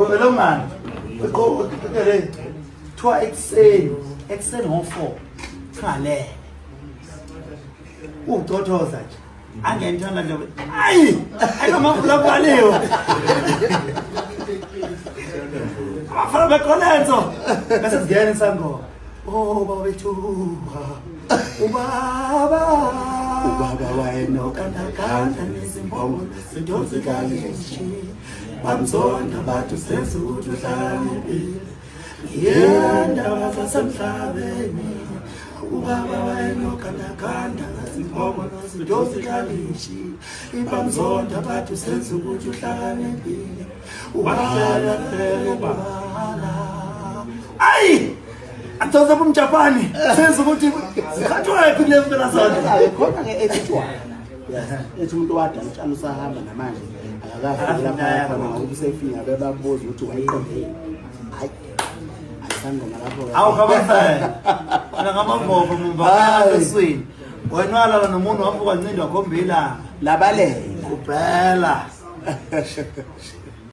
lo mani le kuthiwa ekuseni ngo-4 singalele ugcothoza nje angenithanda nje ayi ayingamavulabhaliwe abafana bekolenzo bese singena isangoma baba bethu ubaba wayenokandakanda nezimbongo sidozikalishi bamzonda bathu senza ukuthi uhlale impilo yendaba zasemhlabeni ubaba wayenokandakanda nezimbongo sidozikalishi bamzonda bathu senza ukuthi uhlale impilo ubahlala phela ayi Antoza kumjapani senza ukuthi sikhathwa ephi le mpela sonke khona ke ethithwa ethi umuntu wada utshalo sahamba namanje akakafiki lapha khona ubusefika bebabuza ukuthi wayiqondeni hayi ayisangoma lapho awukabafana ana ngamavovo mumbaka eswini wenwala nomuntu wavuka ncindwa khombila labalela kuphela